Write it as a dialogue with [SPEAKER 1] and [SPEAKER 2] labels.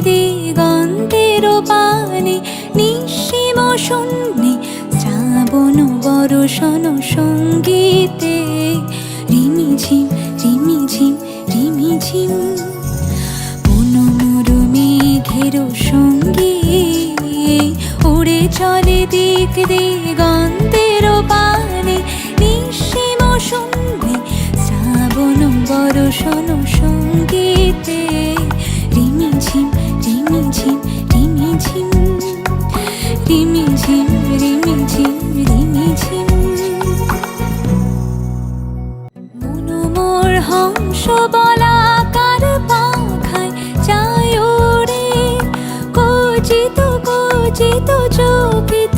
[SPEAKER 1] দিগন্তের পানে, নিঃসীম শূন্যে শ্রাবণ বরষণ সঙ্গীতে। রিমিঝিম রিমিঝিম রিমিঝিম মন মোর মেঘের সঙ্গী, উড়ে চলে দিক দিগন্তের পানে, নিঃসীম শূন্যে শ্রাবণ বরষণ সঙ্গীতে। রিমিঝিম রিমিঝিম রিমিঝিম রিমিঝিম রিমিঝিম রিমিঝিম। মন মোর হংস বলাকার পাখায় যায় ওরে, কচিত কচিত চকিত